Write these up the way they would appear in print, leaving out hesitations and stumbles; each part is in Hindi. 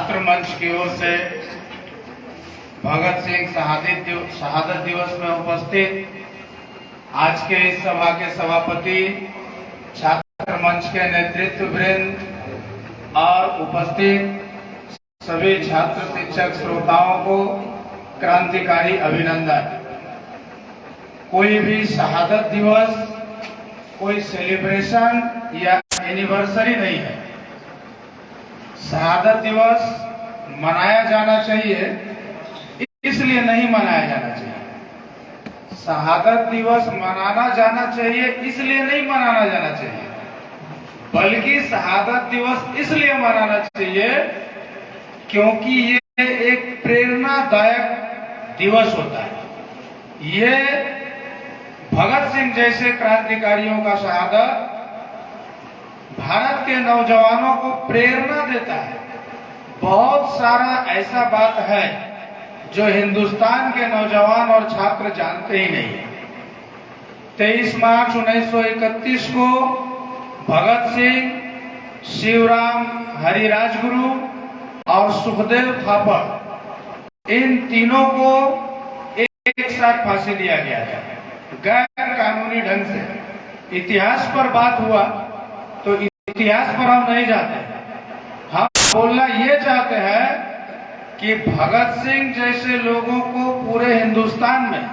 छात्र मंच की ओर से भगत सिंह शहादत दिवस में उपस्थित आज के इस सभा के सभापति, छात्र मंच के नेतृत्व वृंद और उपस्थित सभी छात्र शिक्षक श्रोताओं को क्रांतिकारी अभिनंदन। कोई भी शहादत दिवस कोई सेलिब्रेशन या एनिवर्सरी नहीं है। शहादत दिवस मनाया जाना चाहिए, इसलिए नहीं मनाया जाना चाहिए। शहादत दिवस मनाना जाना चाहिए, इसलिए नहीं मनाना जाना चाहिए, बल्कि शहादत दिवस इसलिए मनाना चाहिए क्योंकि ये एक प्रेरणादायक दिवस होता है। ये भगत सिंह जैसे क्रांतिकारियों का शहादत भारत के नौजवानों को प्रेरणा देता है। बहुत सारा ऐसा बात है जो हिंदुस्तान के नौजवान और छात्र जानते ही नहीं। 23 मार्च 1931 को भगत सिंह, शिवराम हरिराजगुरु और सुखदेव थापर, इन तीनों को एक साथ फांसी दिया गया था गैर कानूनी ढंग से। इतिहास पर बात हुआ तो इतिहास पर हम नहीं जाते, हम बोलना ये चाहते हैं कि भगत सिंह जैसे लोगों को पूरे हिंदुस्तान में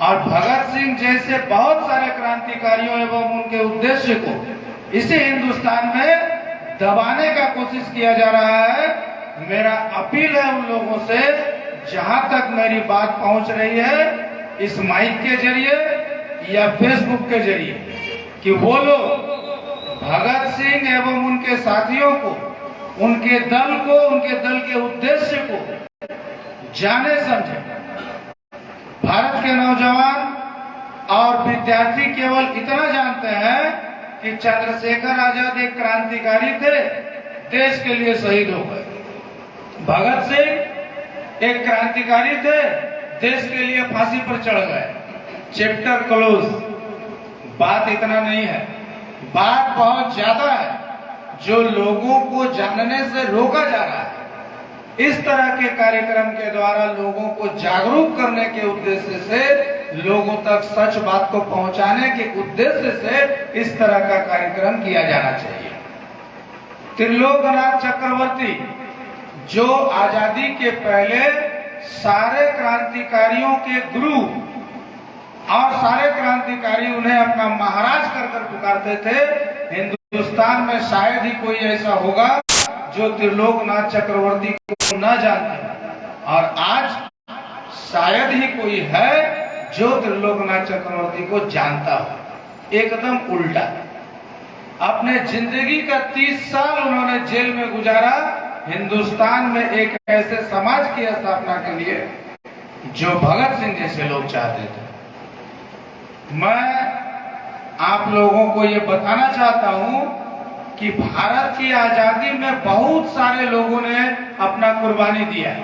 और भगत सिंह जैसे बहुत सारे क्रांतिकारियों एवं उनके उद्देश्य को इसे हिंदुस्तान में दबाने का कोशिश किया जा रहा है। मेरा अपील है उन लोगों से, जहां तक मेरी बात पहुंच रही है इस माइक के जरिए या फेसबुक के जरिए, कि वो लोग भगत सिंह एवं उनके साथियों को, उनके दल को, उनके दल के उद्देश्य को जाने समझे। भारत के नौजवान और विद्यार्थी केवल इतना जानते हैं कि चंद्रशेखर आजाद एक क्रांतिकारी थे, देश के लिए शहीद हो गए। भगत सिंह एक क्रांतिकारी थे, देश के लिए फांसी पर चढ़ गए। Chapter close. बात इतना नहीं है, बात बहुत ज्यादा है जो लोगों को जानने से रोका जा रहा है। इस तरह के कार्यक्रम के द्वारा लोगों को जागरूक करने के उद्देश्य से, लोगों तक सच बात को पहुंचाने के उद्देश्य से इस तरह का कार्यक्रम किया जाना चाहिए। त्रिलोकनाथ चक्रवर्ती, जो आजादी के पहले सारे क्रांतिकारियों के गुरु और सारे क्रांतिकारी उन्हें अपना महाराज कर पुकारते थे, हिंदुस्तान में शायद ही कोई ऐसा होगा जो त्रिलोकनाथ चक्रवर्ती को न जानते, और आज शायद ही कोई है जो त्रिलोकनाथ चक्रवर्ती को जानता हो। एकदम उल्टा। अपने जिंदगी का 30 साल उन्होंने जेल में गुजारा हिंदुस्तान में एक ऐसे समाज की स्थापना के लिए जो भगत सिंह जैसे लोग चाहते थे। मैं आप लोगों को ये बताना चाहता हूं कि भारत की आजादी में बहुत सारे लोगों ने अपना कुर्बानी दिया है।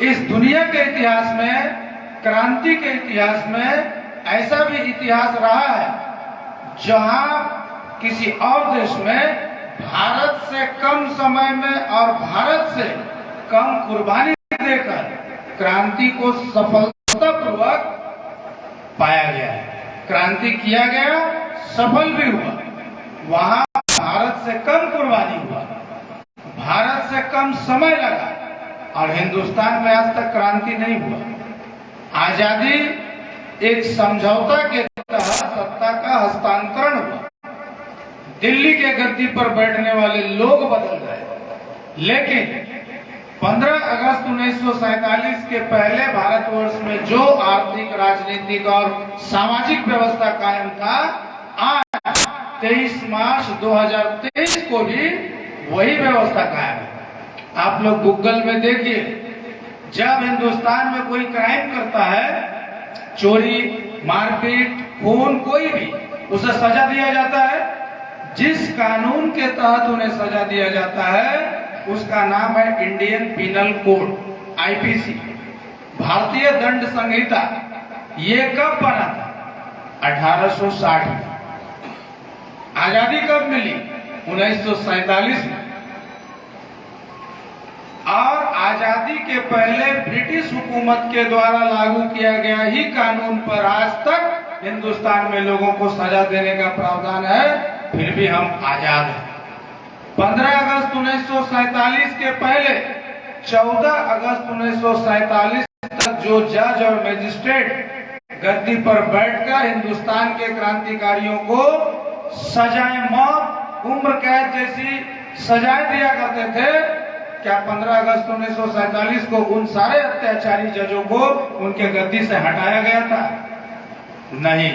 इस दुनिया के इतिहास में, क्रांति के इतिहास में ऐसा भी इतिहास रहा है जहां किसी और देश में भारत से कम समय में और भारत से कम कुर्बानी देकर क्रांति को सफलतापूर्वक पाया गया है। क्रांति किया गया, सफल भी हुआ। वहां भारत से कम कुर्बानी हुआ, भारत से कम समय लगा, और हिंदुस्तान में आज तक क्रांति नहीं हुआ। आजादी एक समझौता के तहत सत्ता का हस्तांतरण हुआ। दिल्ली के गद्दी पर बैठने वाले लोग बदल गए, लेकिन 15 अगस्त 1947 के पहले भारतवर्ष में जो आर्थिक, राजनीतिक और सामाजिक व्यवस्था कायम था, आज 23 मार्च 2023 को भी वही व्यवस्था कायम है। आप लोग गूगल में देखिए, जब हिंदुस्तान में कोई क्राइम करता है, चोरी, मारपीट, खून, कोई भी, उसे सजा दिया जाता है। जिस कानून के तहत उन्हें सजा दिया जाता है उसका नाम है इंडियन पिनल कोड, आईपीसी, भारतीय दंड संहिता। ये कब बना था? 1860 में। आजादी कब मिली? 1947 में। आजादी के पहले ब्रिटिश हुकूमत के द्वारा लागू किया गया ही कानून पर आज तक हिंदुस्तान में लोगों को सजा देने का प्रावधान है, फिर भी हम आजाद हैं। 15 अगस्त 1947 के पहले 14 अगस्त 1947 तक जो जज और मजिस्ट्रेट गद्दी पर बैठकर हिंदुस्तान के क्रांतिकारियों को सजाएं मौत, उम्र कैद जैसी सजाएं दिया करते थे, क्या 15 अगस्त 1947 को उन सारे अत्याचारी जजों को उनके गद्दी से हटाया गया था? नहीं।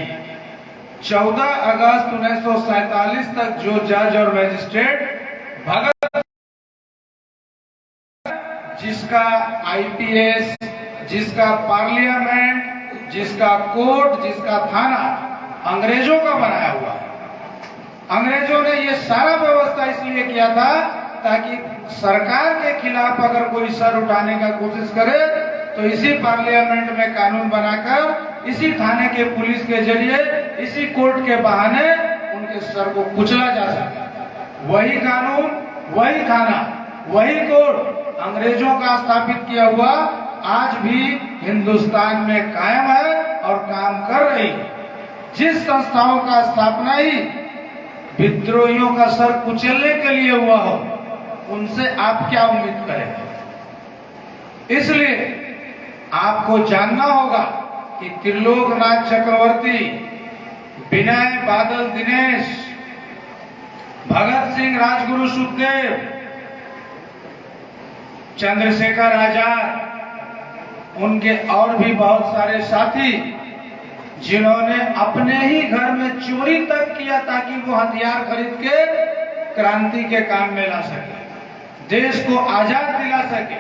14 अगस्त 1947 तक जो जज और मजिस्ट्रेट भगत, जिसका आईपीएस, जिसका पार्लियामेंट, जिसका कोर्ट, जिसका थाना अंग्रेजों का बनाया हुआ है। अंग्रेजों ने ये सारा व्यवस्था इसलिए किया था ताकि सरकार के खिलाफ अगर कोई सर उठाने का कोशिश करे तो इसी पार्लियामेंट में कानून बनाकर, इसी थाने के पुलिस के जरिए, इसी कोर्ट के बहाने उनके सर को कुचला जा सके। वही कानून, वही थाना, वही कोर्ट अंग्रेजों का स्थापित किया हुआ आज भी हिंदुस्तान में कायम है और काम कर रही है। जिस संस्थाओं का स्थापना ही विद्रोहियों का सर कुचलने के लिए हुआ हो, उनसे आप क्या उम्मीद करेंगे? इसलिए आपको जानना होगा कि त्रिलोकनाथ चक्रवर्ती, विनय बादल दिनेश, भगत सिंह, राजगुरु सुखदेव, चंद्रशेखर आजाद, उनके और भी बहुत सारे साथी जिन्होंने अपने ही घर में चोरी तक किया ताकि वो हथियार खरीद के क्रांति के काम में ला सके, देश को आजाद दिला सके।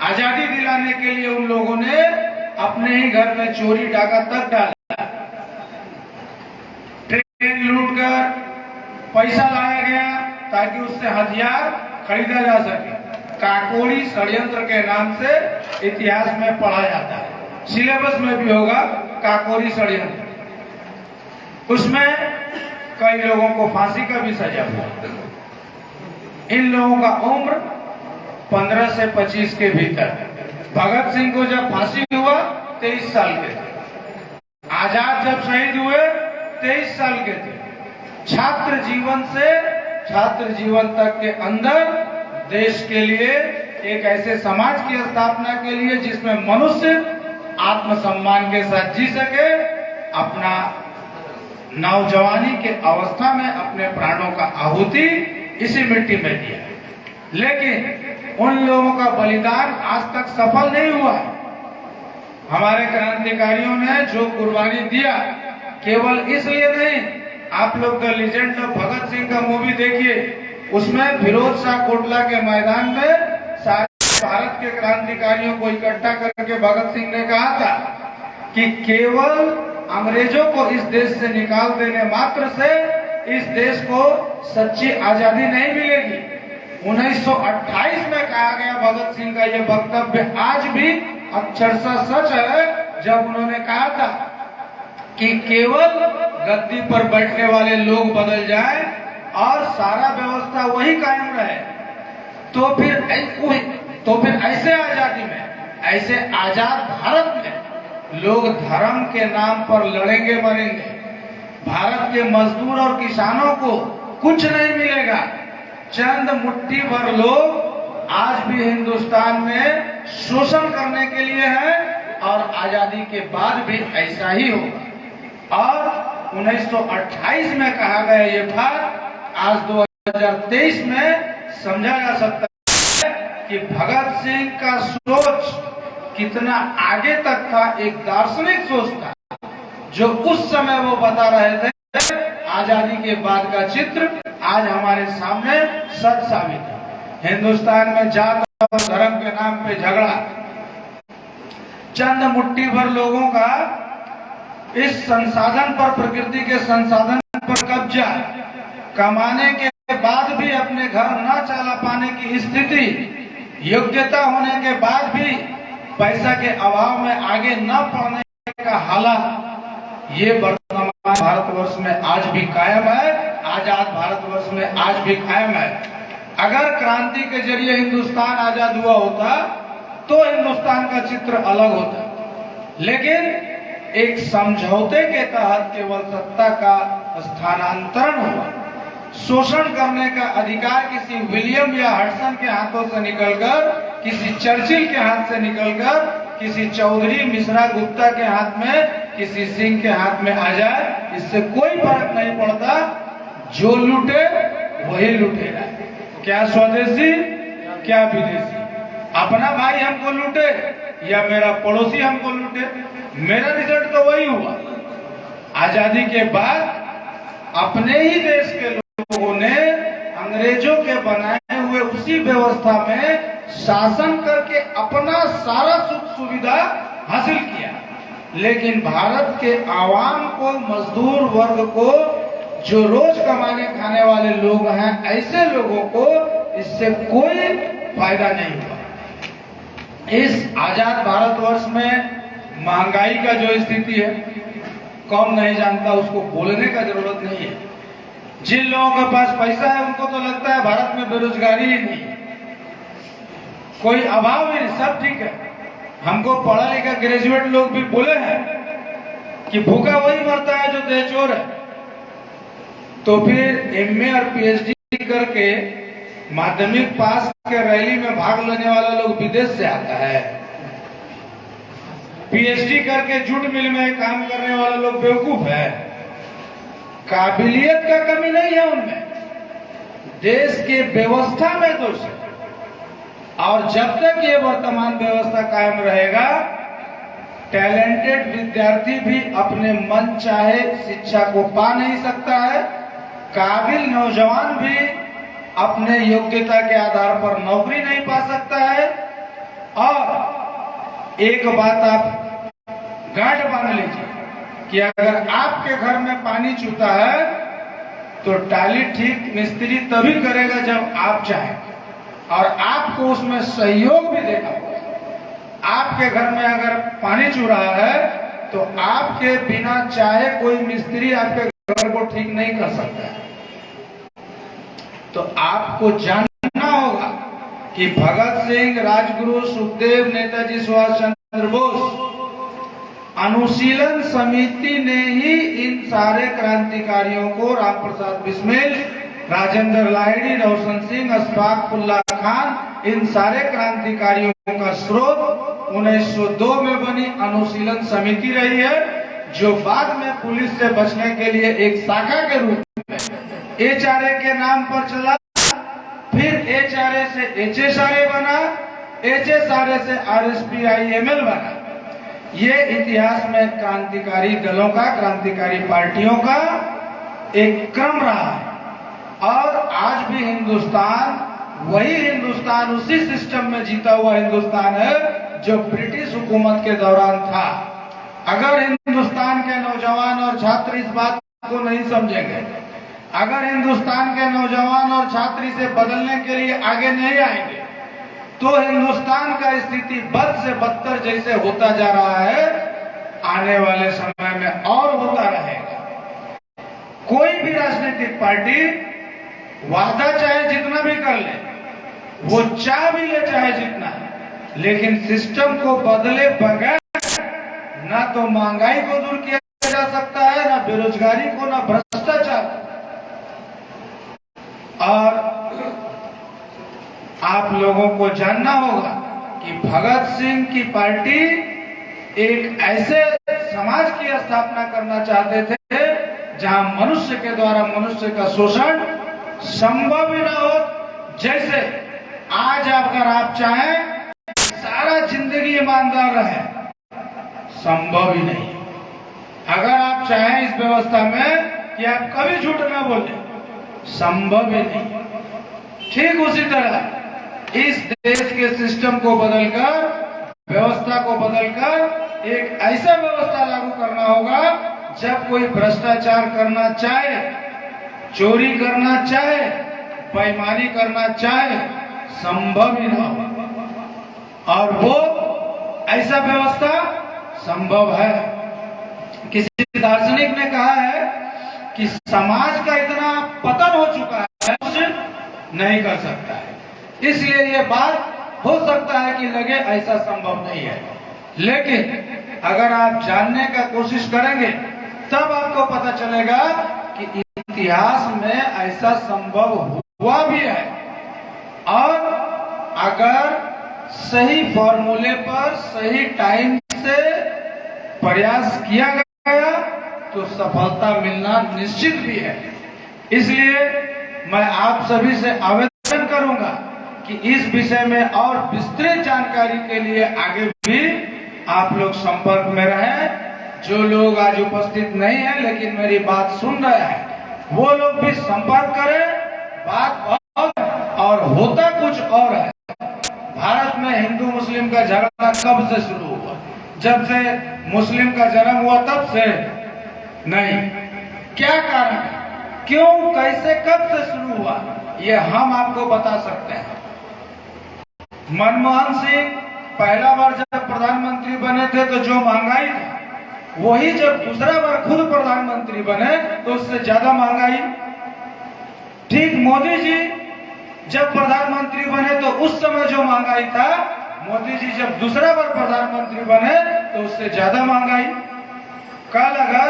आजादी दिलाने के लिए उन लोगों ने अपने ही घर में चोरी डाका तक डाला। ट्रेन लूटकर पैसा लाया गया ताकि उससे हथियार खरीदा जा सके। काकोरी षड्यंत्र के नाम से इतिहास में पढ़ा जाता है, सिलेबस में भी होगा काकोरी षड्यंत्र। उसमें कई लोगों को फांसी का भी सजा हुआ। इन लोगों का उम्र 15 से 25 के भीतर। भगत सिंह को जब फांसी हुआ 23 साल के थे, आजाद जब शहीद हुए 23 साल के थे। छात्र जीवन से छात्र जीवन तक के अंदर देश के लिए, एक ऐसे समाज की स्थापना के लिए जिसमें मनुष्य आत्मसम्मान के साथ जी सके, अपना नौजवानी के अवस्था में अपने प्राणों का आहुति इसी मिट्टी में दिया। लेकिन उन लोगों का बलिदान आज तक सफल नहीं हुआ। हमारे क्रांतिकारियों ने जो कुर्बानी दिया, केवल इसलिए नहीं, आप लोग the legend of Bhagat Singh का मूवी देखिए, उसमें फिरोज शाह कोटला के मैदान में सारे भारत के क्रांतिकारियों को इकट्ठा करके भगत सिंह ने कहा था कि केवल अंग्रेजों को इस देश से निकाल देने मात्र से इस देश को सच्ची आजादी नहीं मिलेगी। 1928 में कहा गया भगत सिंह का यह वक्तव्य आज भी अक्षरशः सच है, जब उन्होंने कहा था कि केवल गद्दी पर बैठने वाले लोग बदल जाएं और सारा व्यवस्था वही कायम रहे, तो फिर ऐसे आजादी में, ऐसे आजाद भारत में लोग धर्म के नाम पर लड़ेंगे मरेंगे। भारत के मजदूर और किसानों को कुछ नहीं मिलेगा। चंद मुट्ठी भर लोग आज भी हिंदुस्तान में शोषण करने के लिए हैं और आजादी के बाद भी ऐसा ही होगा। और 1928 में कहा गया ये बात आज 2023 में समझा जा सकता है कि भगत सिंह का सोच कितना आगे तक था। एक दार्शनिक सोच था जो उस समय वो बता रहे थे। आजादी के बाद का चित्र आज हमारे सामने सच साबित है। हिंदुस्तान में जात और धर्म के नाम पे झगड़ा, चंद मुट्ठी भर लोगों का इस संसाधन पर, प्रकृति के संसाधन पर कब्जा, कमाने के बाद भी अपने घर न चला पाने की स्थिति, योग्यता होने के बाद भी पैसा के अभाव में आगे न पढ़ने का हालात, ये वर्तमान भारतवर्ष में आज भी कायम है। आजाद भारतवर्ष में आज भी कायम है। अगर क्रांति के जरिए हिंदुस्तान आजाद हुआ होता तो हिंदुस्तान का चित्र अलग होता। लेकिन एक समझौते के तहत केवल सत्ता का स्थानांतरण हुआ, शोषण करने का अधिकार किसी विलियम या हडसन के हाथों से निकलकर, किसी चर्चिल के हाथ से निकलकर, किसी चौधरी, मिश्रा, गुप्ता के हाथ में, किसी सिंह के हाथ में आ जाए, इससे कोई फर्क नहीं पड़ता। जो लूटे वही लूटेगा, क्या स्वदेशी क्या विदेशी। अपना भाई हमको लूटे या मेरा पड़ोसी हमको लूटे, मेरा रिजल्ट तो वही हुआ। आजादी के बाद अपने ही देश के लोगों ने अंग्रेजों के बनाए हुए उसी व्यवस्था में शासन करके अपना सारा सुख सुविधा हासिल किया। लेकिन भारत के आवाम को, मजदूर वर्ग को, जो रोज कमाने खाने वाले लोग हैं, ऐसे लोगों को इससे कोई फायदा नहीं हुआ। इस आजाद भारतवर्ष में महंगाई का जो स्थिति है, कौन नहीं जानता, उसको बोलने का जरूरत नहीं है। जिन लोगों के पास पैसा है उनको तो लगता है भारत में बेरोजगारी ही नहीं है, कोई अभाव ही नहीं, सब ठीक है। हमको पढ़ा लिखा ग्रेजुएट लोग भी बोले हैं कि भूखा वही मरता है जो दहेचोर है। तो फिर एमए और पीएचडी करके माध्यमिक पास के रैली में भाग लेने वाला लोग विदेश से आता है। पीएचडी करके जूट मिल में काम करने वाला लोग बेवकूफ है। काबिलियत का कमी नहीं है उनमें, देश के व्यवस्था में दोष है। और जब तक ये वर्तमान व्यवस्था कायम रहेगा, टैलेंटेड विद्यार्थी भी अपने मन चाहे शिक्षा को पा नहीं सकता है, काबिल नौजवान भी अपने योग्यता के आधार पर नौकरी नहीं पा सकता है। और एक बात आप गांठ बांध लीजिए कि अगर आपके घर में पानी चूता है तो टाली ठीक मिस्त्री तभी करेगा जब आप चाहें, और आपको उसमें सहयोग भी देना होगा। आपके घर में अगर पानी चू रहा है तो आपके बिना चाहे कोई मिस्त्री आपके घर को ठीक नहीं कर सकता है। तो आपको जानना होगा कि भगत सिंह, राजगुरु, सुखदेव, नेताजी सुभाष चंद्र बोस, अनुशीलन समिति ने ही इन सारे क्रांतिकारियों को, राम प्रसाद बिस्मिल, राजेंद्र लाहिड़ी, रोशन सिंह, अशफाक उल्लाह खान, इन सारे क्रांतिकारियों का स्रोत 1902 में बनी अनुशीलन समिति रही है, जो बाद में पुलिस से बचने के लिए एक शाखा के रूप में एचआरए के नाम पर चला, फिर एचआरए से एचएसआरए बना, एचएसआरए से आरएसपीआईएमएल बना। ये इतिहास में क्रांतिकारी दलों का, क्रांतिकारी पार्टियों का एक क्रम रहा है। और आज भी हिंदुस्तान वही हिंदुस्तान, उसी सिस्टम में जीता हुआ हिंदुस्तान है जो ब्रिटिश हुकूमत के दौरान था। अगर हिंदुस्तान के नौजवान और छात्र इस बात को नहीं समझेंगे, अगर हिंदुस्तान के नौजवान और छात्र इसे बदलने के लिए आगे नहीं आएंगे, तो हिंदुस्तान का स्थिति बद से बदतर जैसे होता जा रहा है, आने वाले समय में और होता रहेगा। कोई भी राजनीतिक पार्टी वादा चाहे जितना भी कर ले, वो चाह भी ले चाहे जितना, लेकिन सिस्टम को बदले बगैर ना तो महंगाई को दूर किया जा सकता है, ना बेरोजगारी को, ना भ्रष्टाचार। और आप लोगों को जानना होगा कि भगत सिंह की पार्टी एक ऐसे समाज की स्थापना करना चाहते थे जहां मनुष्य के द्वारा मनुष्य का शोषण संभव ही ना हो। जैसे आज अगर आप चाहें सारा जिंदगी ईमानदार रहे, संभव ही नहीं। अगर आप चाहें इस व्यवस्था में कि आप कभी झूठ ना बोले, संभव ही नहीं। ठीक उसी तरह इस देश के सिस्टम को बदलकर, व्यवस्था को बदलकर एक ऐसा व्यवस्था लागू करना होगा जब कोई भ्रष्टाचार करना चाहे, चोरी करना चाहे, बेईमानी करना चाहे, संभव ही ना हो। और वो ऐसा व्यवस्था संभव है। किसी दार्शनिक ने कहा है कि समाज का इतना पतन हो चुका है, नहीं कर सकता है। इसलिए ये बात हो सकता है कि लगे ऐसा संभव नहीं है, लेकिन अगर आप जानने का कोशिश करेंगे तब आपको पता चलेगा कि इतिहास में ऐसा संभव हुआ भी है। और अगर सही फॉर्मूले पर सही टाइम से प्रयास किया गया तो सफलता मिलना निश्चित भी है। इसलिए मैं आप सभी से आवेदन करूंगा कि इस विषय में और विस्तृत जानकारी के लिए आगे भी आप लोग संपर्क में रहें। जो लोग आज उपस्थित नहीं है लेकिन मेरी बात सुन रहे हैं, वो लोग भी संपर्क करें। बात और होता कुछ और है। भारत में हिंदू मुस्लिम का झगड़ा कब से शुरू हुआ? जब से मुस्लिम का जन्म हुआ तब से नहीं। क्या कारण है? क्यों, कैसे, कब से शुरू हुआ? ये हम आपको बता सकते हैं। मनमोहन सिंह पहला बार जब प्रधानमंत्री बने थे तो जो महंगाई थी, वही जब दूसरा बार खुद प्रधानमंत्री बने तो उससे ज्यादा महंगाई। ठीक मोदी जी जब प्रधानमंत्री बने तो उस समय जो महंगाई था, मोदी जी जब दूसरा बार प्रधानमंत्री बने तो उससे ज्यादा महंगाई। कल अगर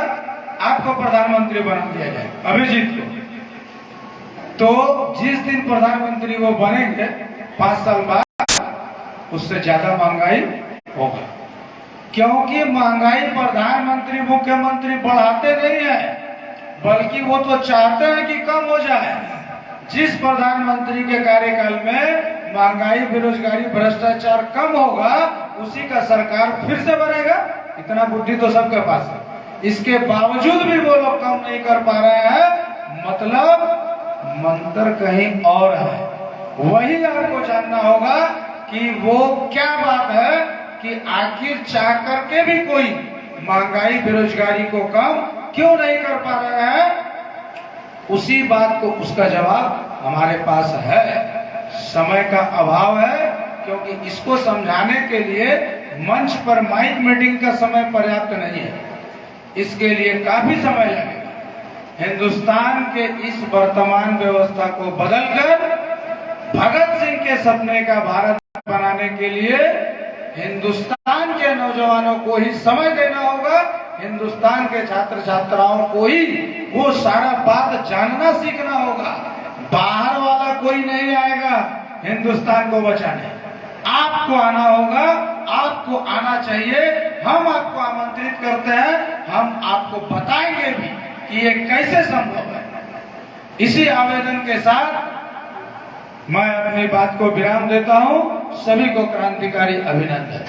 आपको प्रधानमंत्री बना दिया जाए, अभिजीत को, तो जिस दिन प्रधानमंत्री वो बनेंगे 5 साल बाद, उससे ज्यादा महंगाई होगा। क्योंकि महंगाई प्रधानमंत्री मुख्यमंत्री बढ़ाते नहीं है, बल्कि वो तो चाहते हैं कि कम हो जाए। जिस प्रधानमंत्री के कार्यकाल में महंगाई, बेरोजगारी, भ्रष्टाचार कम होगा, उसी का सरकार फिर से बनेगा। इतना बुद्धि तो सबके पास है। इसके बावजूद भी वो लोग कम नहीं कर पा रहे हैं, मतलब मंत्र कहीं और है। वही आपको जानना होगा कि वो क्या बात है कि आखिर चाह करके भी कोई महंगाई, बेरोजगारी को कम क्यों नहीं कर पा रहे हैं। उसी बात को, उसका जवाब हमारे पास है। समय का अभाव है, क्योंकि इसको समझाने के लिए मंच पर माइक मीटिंग का समय पर्याप्त नहीं है। इसके लिए काफी समय लगेगा। हिंदुस्तान के इस वर्तमान व्यवस्था को बदलकर भगत सिंह के सपने का भारत बनाने के लिए हिंदुस्तान के नौजवानों को ही समय देना होगा। हिंदुस्तान के छात्र छात्राओं को ही वो सारा बात जानना सीखना होगा। बाहर वाला कोई नहीं आएगा हिंदुस्तान को बचाने, आपको आना होगा, आपको आना चाहिए। हम आपको आमंत्रित करते हैं, हम आपको बताएंगे भी कि ये कैसे संभव है। इसी आवेदन के साथ मैं अपनी बात को विराम देता हूं। सभी को क्रांतिकारी अभिनंदन।